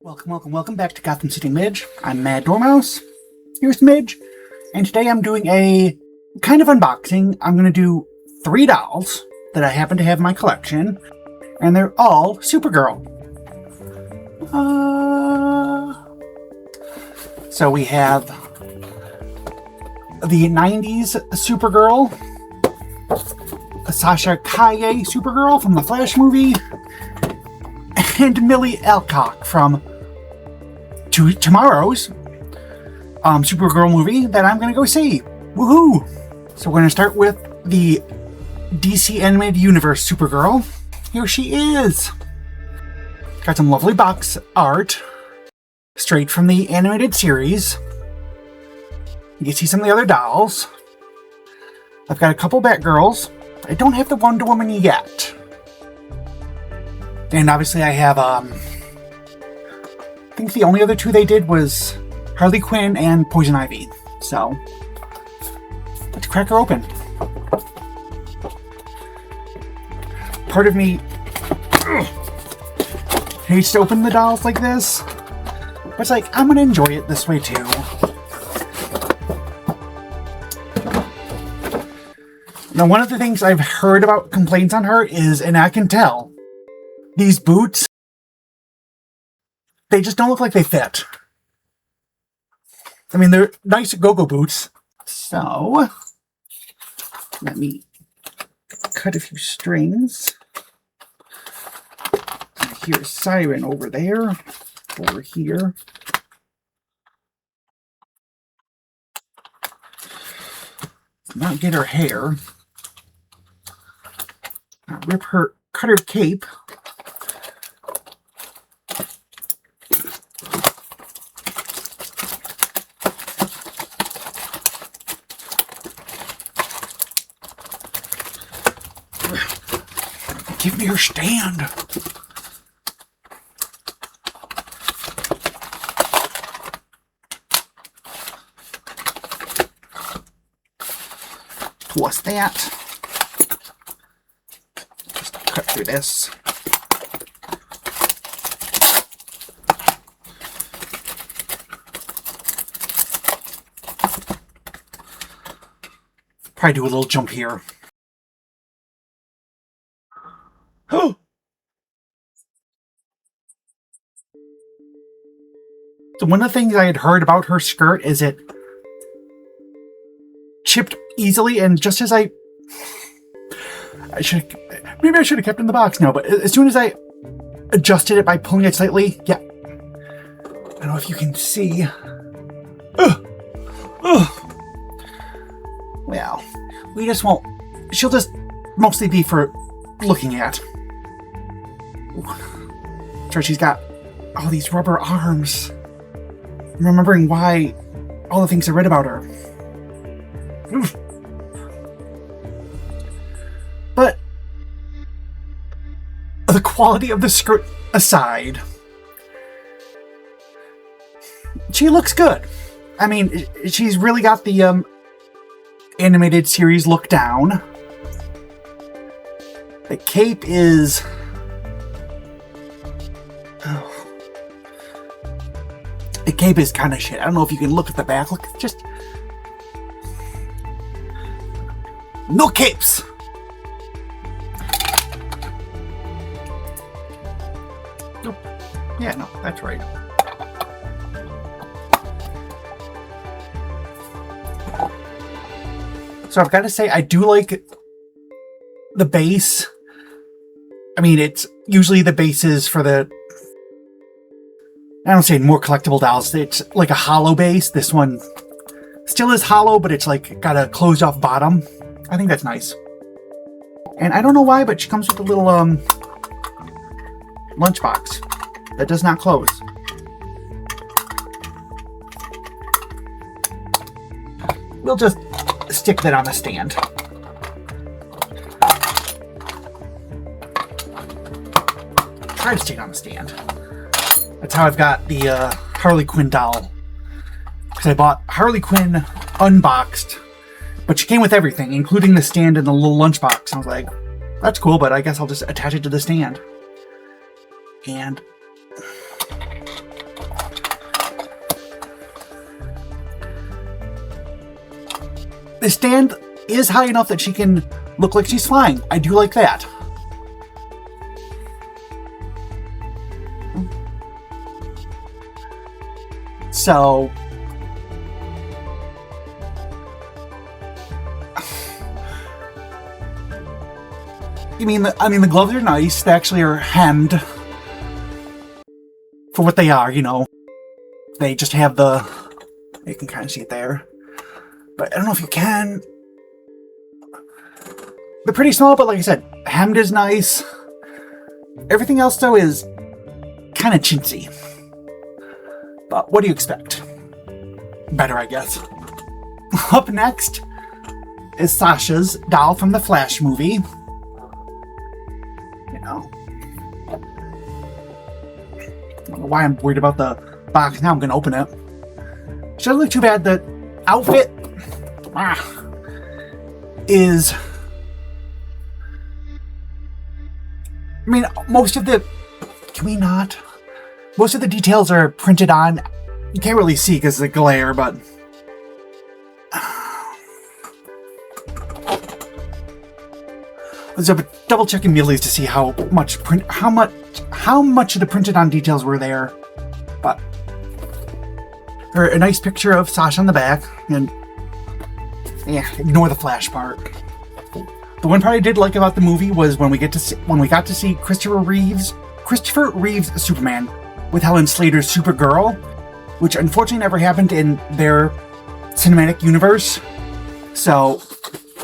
Welcome back to Gotham City Midge. I'm Mad Dormouse. Here's Midge, and today I'm doing a kind of unboxing. I'm going to do 3 dolls that I happen to have in my collection, and they're all Supergirl. So we have the 90s Supergirl, Sasha Calle Supergirl from the Flash movie, and Millie Alcock from tomorrow's Supergirl movie that I'm going to go see. Woohoo! So we're going to start with the DC Animated Universe Supergirl. Here she is. Got some lovely box art straight from the animated series. You can see some of the other dolls. I've got a couple Batgirls. I don't have the Wonder Woman yet. And obviously I have, I think the only other 2 they did was Harley Quinn and Poison Ivy. So, let's crack her open. Part of me hates to open the dolls like this, but it's like, I'm going to enjoy it this way too. Now, one of the things I've heard about complaints on her is, and I can tell, these boots, they just don't look like they fit. I mean, they're nice go-go boots. So, let me cut a few strings. Here's Siren over there, over here. Not get her hair. Rip her, cut her cape. Give me your stand. What's that? Just cut through this. Probably do a little jump here. So one of the things I had heard about her skirt is it chipped easily, and just as maybe I should have kept it in the box now, but as soon as I adjusted it by pulling it slightly, yeah. I don't know if you can see. Well, we just won't. She'll just mostly be for looking at. Sure, she's got all these rubber arms. I'm remembering why all the things I read about her. Oof. But the quality of the skirt aside, she looks good. I mean, she's really got the animated series look down. The cape is... The cape is kind of shit. I don't know if you can look at the back. Look, just... No capes! Nope. Yeah, no, that's right. So I've got to say, I do like the base. I mean, it's usually the bases for the... I don't say more collectible dolls. It's like a hollow base. This one still is hollow, but it's like got a closed off bottom. I think that's nice. And I don't know why, but she comes with a little lunchbox that does not close. We'll just stick that on the stand. Try to stick it on the stand. That's how I've got the Harley Quinn doll. Because I bought Harley Quinn unboxed, but she came with everything, including the stand and the little lunchbox. I was like, that's cool, but I guess I'll just attach it to the stand. And the stand is high enough that she can look like she's flying. I do like that. So, I mean, the gloves are nice. They actually are hemmed for what they are, you know. They just have you can kind of see it there. But I don't know if you can. They're pretty small, but like I said, hemmed is nice. Everything else, though, is kind of chintzy. But what do you expect? Better, I guess. Up next is Sasha's doll from the Flash movie. You know. I don't know why I'm worried about the box. Now I'm going to open it. She doesn't look too bad. The outfit is... I mean, most of the... Can we not? Most of the details are printed on. You can't really see because of the glare, but... I was double checking Millie's to see how much of the printed on details were there. But a nice picture of Sasha on the back, and yeah, ignore the Flash part. The one part I did like about the movie was when we got to see Christopher Reeve's Superman with Helen Slater's Supergirl, which unfortunately never happened in their cinematic universe. So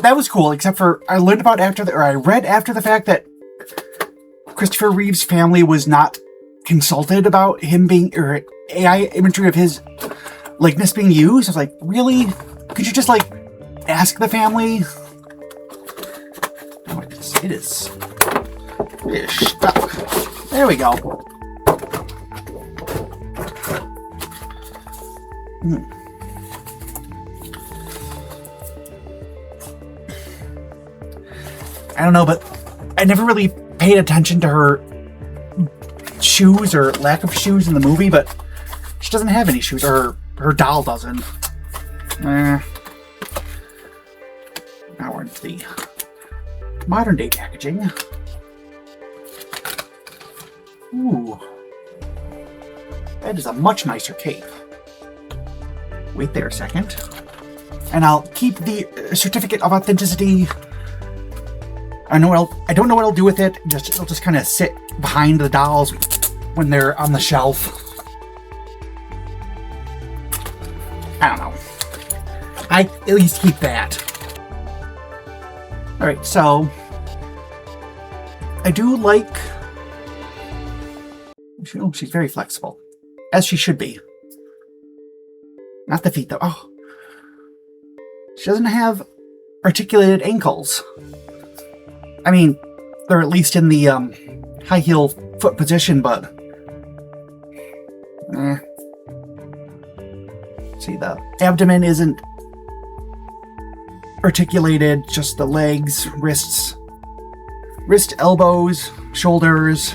that was cool, except for I read after the fact that Christopher Reeve's family was not consulted about him being, or AI imagery of his likeness being used. I was like, really? Could you just like ask the family? Oh, it is stuck. There we go. I don't know, but I never really paid attention to her shoes or lack of shoes in the movie, but she doesn't have any shoes, or her doll doesn't. Now we're into the modern day packaging. Ooh. That is a much nicer cape. Wait there a second. And I'll keep the certificate of authenticity. I don't know what I'll do with it. It'll just kind of sit behind the dolls when they're on the shelf. I don't know. I at least keep that. Alright, so I do like... Oh, she's very flexible. As she should be. Not the feet, though. Oh. She doesn't have articulated ankles. I mean, they're at least in the high heel foot position, but... See, the abdomen isn't articulated, just the legs, wrists, elbows, shoulders.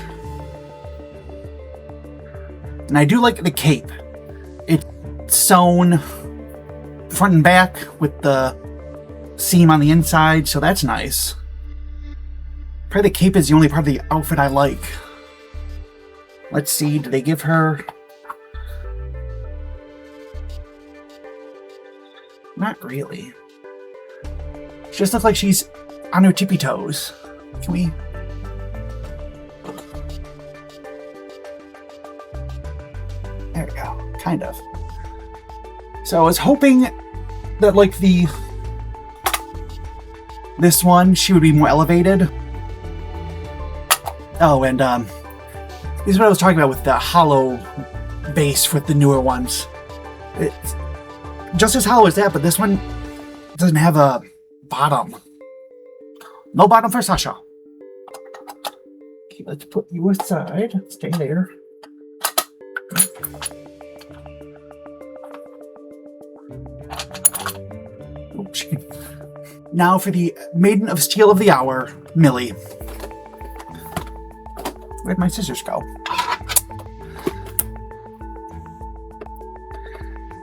And I do like the cape. It's sewn front and back with the seam on the inside, so that's nice. Probably the cape is the only part of the outfit I like. Let's see, do they give her... Not really. She just looks like she's on her tippy toes. Can we... There we go. Kind of. So I was hoping that, like, this one, she would be more elevated. Oh, and, this is what I was talking about with the hollow base with the newer ones. It's just as hollow as that, but this one doesn't have a bottom. No bottom for Sasha. Okay, let's put you aside. Stay there. Oops. Now for the Maiden of Steel of the Hour, Millie. Where'd my scissors go?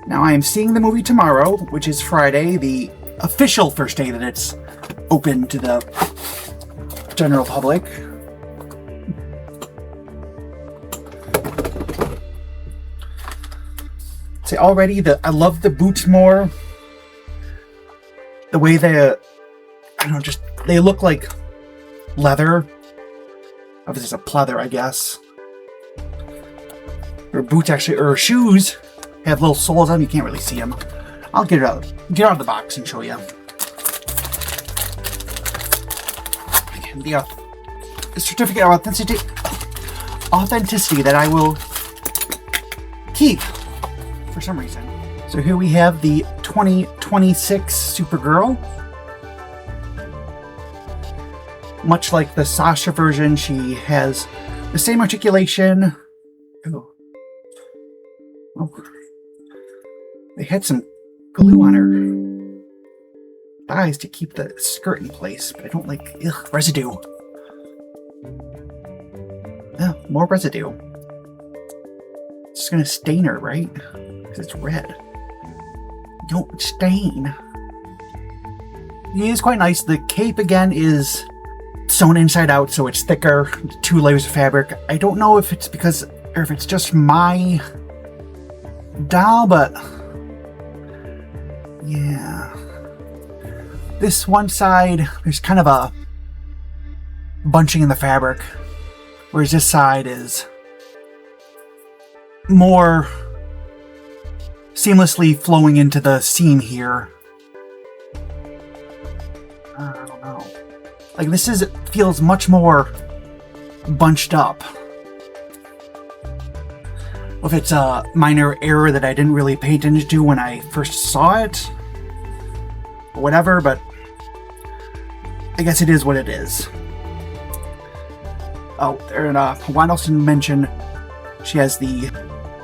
Now I am seeing the movie tomorrow, which is Friday, the official first day that it's open to the general public. See, already I love the boots more. The way they look like leather. Obviously it's a pleather, I guess. Her boots actually, or her shoes, have little soles on them. You can't really see them. I'll get out of the box and show you. Again, the certificate of authenticity that I will keep for some reason. So here we have the 2026 Supergirl. Much like the Sasha version, she has the same articulation. Oh. They had some glue on her thighs to keep the skirt in place, but I don't like residue. More residue. It's just gonna stain her, right? Because it's red. Don't stain. It is quite nice. The cape again is sewn inside out, so it's thicker, 2 layers of fabric. I don't know if it's because, or if it's just my doll, but yeah. This one side, there's kind of a bunching in the fabric, whereas this side is more seamlessly flowing into the seam here. I don't know. Like this feels much more bunched up. If it's a minor error that I didn't really pay attention to when I first saw it, or whatever, but I guess it is what it is. Oh, and Juan also mentioned she has the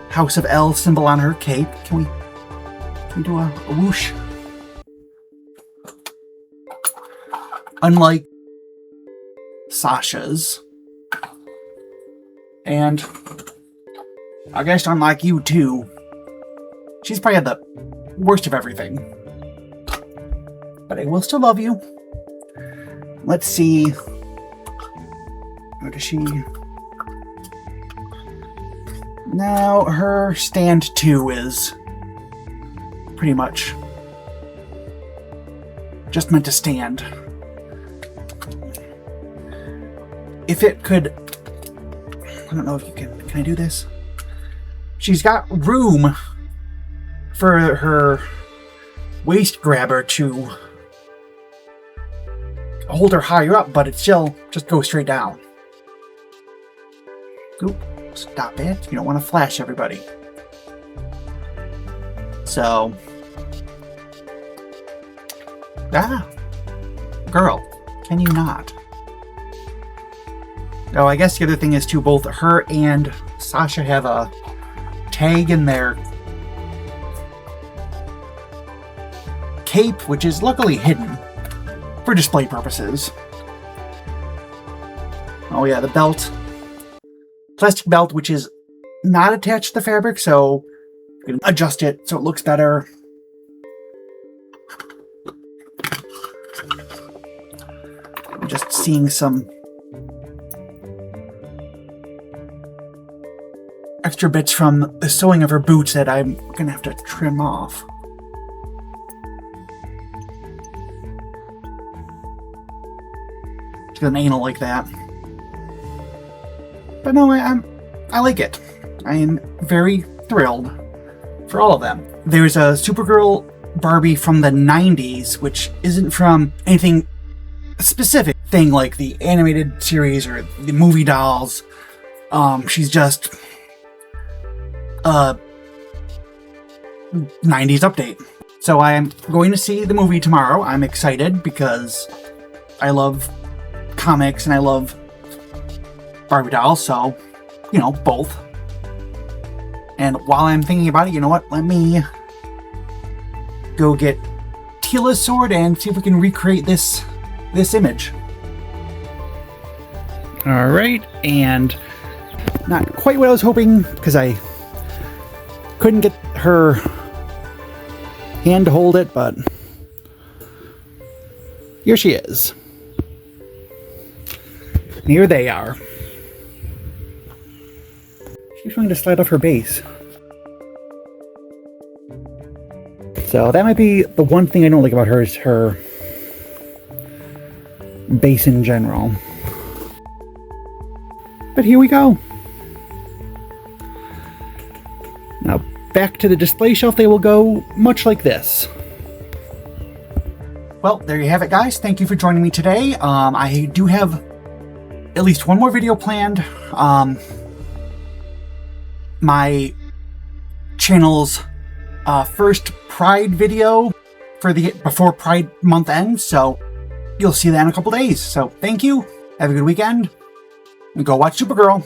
House of L symbol on her cape. Can we do a whoosh? Unlike Sasha's, and I guess unlike you too, she's probably had the worst of everything. But I will still love you. Let's see. What does she? Now her stand 2 is pretty much just meant to stand. If it could, I don't know if you can I do this? She's got room for her waist grabber to hold her higher up, but it still just goes straight down. Oop, stop it. You don't want to flash everybody. So, girl, can you not? Oh, I guess the other thing is too, both her and Sasha have a tag in their cape, which is luckily hidden for display purposes. Oh yeah, the belt. Plastic belt, which is not attached to the fabric, so you can adjust it so it looks better. I'm just seeing some extra bits from the sewing of her boots that I'm gonna have to trim off. She's got an anal like that. But no, I like it. I am very thrilled for all of them. There's a Supergirl Barbie from the 90s, which isn't from anything specific thing like the animated series or the movie dolls. She's just a 90s update. So I am going to see the movie tomorrow. I'm excited because I love comics and I love Barbie dolls, so, you know, both. And while I'm thinking about it, you know what? Let me go get Tila's sword and see if we can recreate this image. All right, and not quite what I was hoping because I couldn't get her hand to hold it, but here she is. And here they are. She's trying to slide off her base. So that might be the one thing I don't like about her, is her base in general. But here we go. Now back to the display shelf they will go, much like this. Well, there you have it, guys. Thank you for joining me today. I do have at least one more video planned. My channel's first Pride video for before Pride month ends, so you'll see that in a couple days. So thank you. Have a good weekend. And go watch Supergirl.